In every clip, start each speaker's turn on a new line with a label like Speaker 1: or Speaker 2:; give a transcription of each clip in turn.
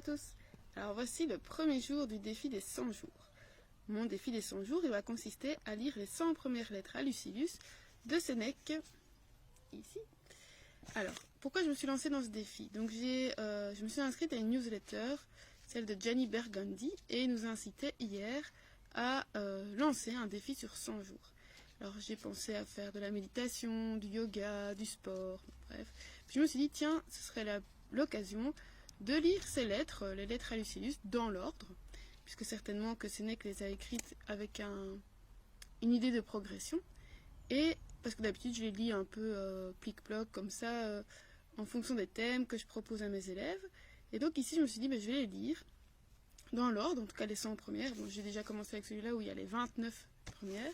Speaker 1: tous. Alors voici le premier jour du défi des 100 jours. Mon défi des 100 jours, il va consister à lire les 100 premières lettres à Lucilius de Sénèque, ici. Alors, pourquoi je me suis lancée dans ce défi? Donc je me suis inscrite à une newsletter, celle de Gianni Bergandi, et il nous incitait hier à lancer un défi sur 100 jours. Alors j'ai pensé à faire de la méditation, du yoga, du sport, bref. Puis je me suis dit, tiens, ce serait l'occasion de lire ces lettres, les lettres à Lucilius, dans l'ordre, puisque certainement que Sénèque les a écrites avec une idée de progression, et parce que d'habitude je les lis un peu plic-ploc comme ça, en fonction des thèmes que je propose à mes élèves. Et donc ici je me suis dit, je vais les lire dans l'ordre, en tout cas les 100 premières. Bon, j'ai déjà commencé avec celui-là où il y a les 29 premières.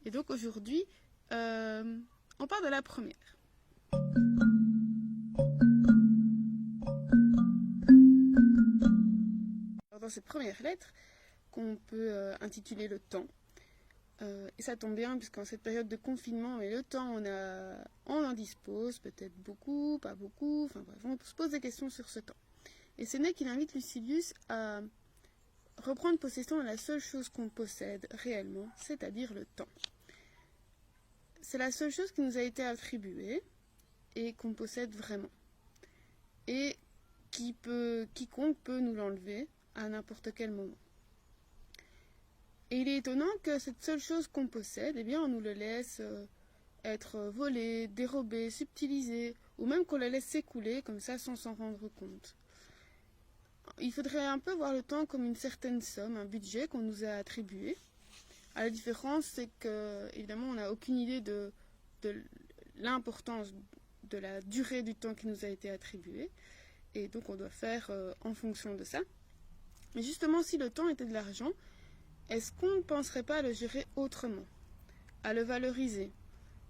Speaker 1: Et donc aujourd'hui, on part de la première. Alors dans cette première lettre, qu'on peut intituler le temps, et ça tombe bien puisqu'en cette période de confinement, mais le temps on en dispose, peut-être beaucoup, pas beaucoup, enfin bref, on se pose des questions sur ce temps. Et Sénèque qu'il invite Lucilius à reprendre possession de la seule chose qu'on possède réellement, c'est-à-dire le temps. C'est la seule chose qui nous a été attribuée et qu'on possède vraiment. Et quiconque peut nous l'enlever à n'importe quel moment. Et il est étonnant que cette seule chose qu'on possède, eh bien, on nous le laisse être volé, dérobé, subtilisé, ou même qu'on la laisse s'écouler comme ça sans s'en rendre compte. Il faudrait un peu voir le temps comme une certaine somme, un budget qu'on nous a attribué. La différence, c'est que, évidemment, on n'a aucune idée de l'importance de la durée du temps qui nous a été attribué. Et donc, on doit faire en fonction de ça. Mais justement, si le temps était de l'argent, est-ce qu'on ne penserait pas à le gérer autrement, à le valoriser,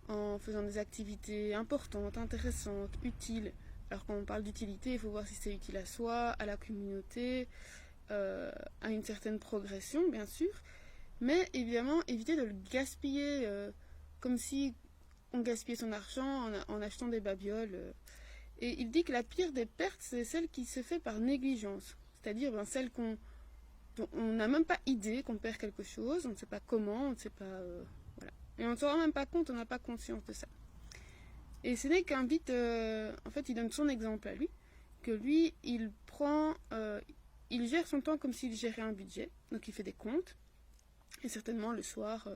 Speaker 1: en faisant des activités importantes, intéressantes, utiles? Alors quand on parle d'utilité, il faut voir si c'est utile à soi, à la communauté, à une certaine progression, bien sûr. Mais évidemment, éviter de le gaspiller comme si on gaspillait son argent en achetant des babioles. Et il dit que la pire des pertes, c'est celle qui se fait par négligence. C'est-à-dire celle dont on n'a même pas idée qu'on perd quelque chose, on ne sait pas comment, on ne sait pas... voilà. Et on ne se rend même pas compte, on n'a pas conscience de ça. Et Sénèque invite, en fait, il donne son exemple à lui, que lui, il gère son temps comme s'il gérait un budget, donc il fait des comptes, et certainement le soir,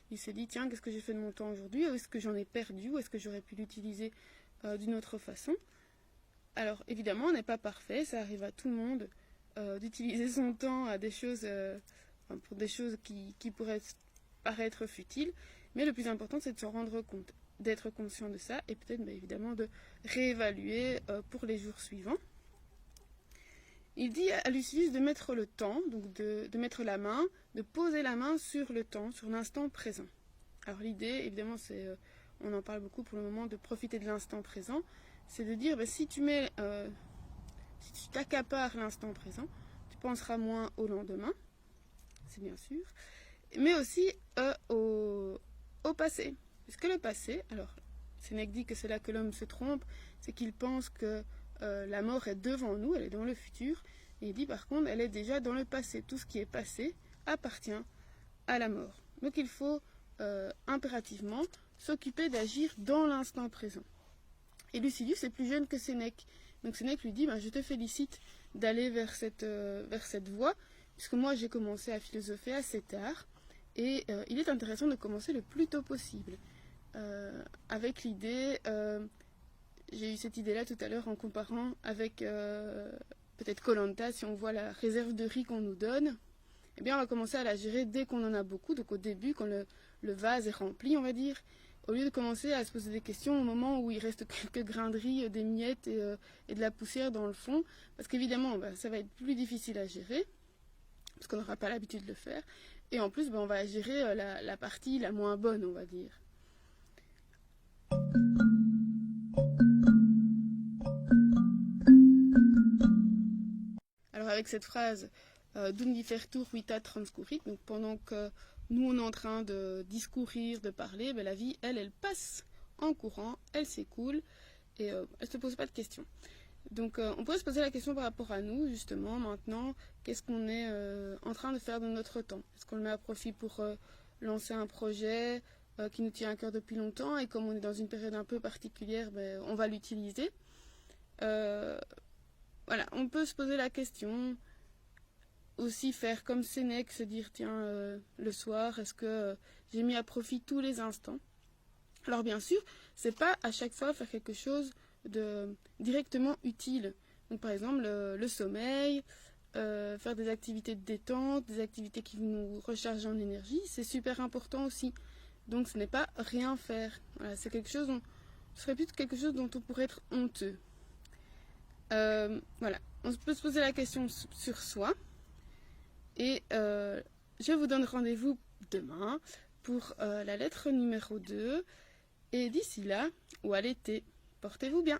Speaker 1: il se dit, tiens, qu'est-ce que j'ai fait de mon temps aujourd'hui? Est-ce que j'en ai perdu? Ou est-ce que j'aurais pu l'utiliser d'une autre façon? Alors, évidemment, on n'est pas parfait, ça arrive à tout le monde d'utiliser son temps à des choses, pour des choses qui pourraient paraître futiles, mais le plus important, c'est de s'en rendre compte, d'être conscient de ça, et peut-être évidemment de réévaluer pour les jours suivants. Il dit à Lucilius de mettre le temps, donc de mettre la main, de poser la main sur le temps, sur l'instant présent. Alors l'idée, évidemment, c'est, on en parle beaucoup pour le moment, de profiter de l'instant présent, c'est de dire, si tu t'accapares l'instant présent, tu penseras moins au lendemain, c'est bien sûr, mais aussi au passé. Parce que le passé, alors Sénèque dit que c'est là que l'homme se trompe, c'est qu'il pense que la mort est devant nous, elle est dans le futur, et il dit par contre, elle est déjà dans le passé. Tout ce qui est passé appartient à la mort. Donc il faut impérativement s'occuper d'agir dans l'instant présent. Et Lucilius est plus jeune que Sénèque. Donc Sénèque lui dit, je te félicite d'aller vers cette voie, puisque moi j'ai commencé à philosopher assez tard, et il est intéressant de commencer le plus tôt possible. Avec l'idée, j'ai eu cette idée-là tout à l'heure en comparant avec peut-être Koh-Lanta, si on voit la réserve de riz qu'on nous donne, eh bien on va commencer à la gérer dès qu'on en a beaucoup, donc au début quand le vase est rempli, on va dire, au lieu de commencer à se poser des questions au moment où il reste quelques grains de riz, des miettes et de la poussière dans le fond, parce qu'évidemment ça va être plus difficile à gérer, parce qu'on n'aura pas l'habitude de le faire, et en plus on va gérer la partie la moins bonne, on va dire. Alors avec cette phrase Dum differtur vita transcurrit, donc pendant que nous on est en train de discourir, de parler, la vie elle passe en courant, elle s'écoule et elle ne se pose pas de questions. Donc on pourrait se poser la question par rapport à nous, justement, maintenant, qu'est-ce qu'on est en train de faire de notre temps? Est-ce qu'on le met à profit pour lancer un projet qui nous tient à cœur depuis longtemps et comme on est dans une période un peu particulière, ben, on va l'utiliser. Voilà, on peut se poser la question, aussi faire comme Sénèque, se dire tiens, le soir, est-ce que j'ai mis à profit tous les instants? Alors bien sûr, c'est pas à chaque fois faire quelque chose de directement utile. Donc par exemple le sommeil, faire des activités de détente, des activités qui nous rechargent en énergie, c'est super important aussi. Donc ce n'est pas rien faire. Voilà, c'est quelque chose dont ce serait plus quelque chose dont on pourrait être honteux. Voilà, on peut se poser la question sur soi. Et je vous donne rendez-vous demain pour la lettre numéro 2. Et d'ici là, ou à l'été, portez-vous bien.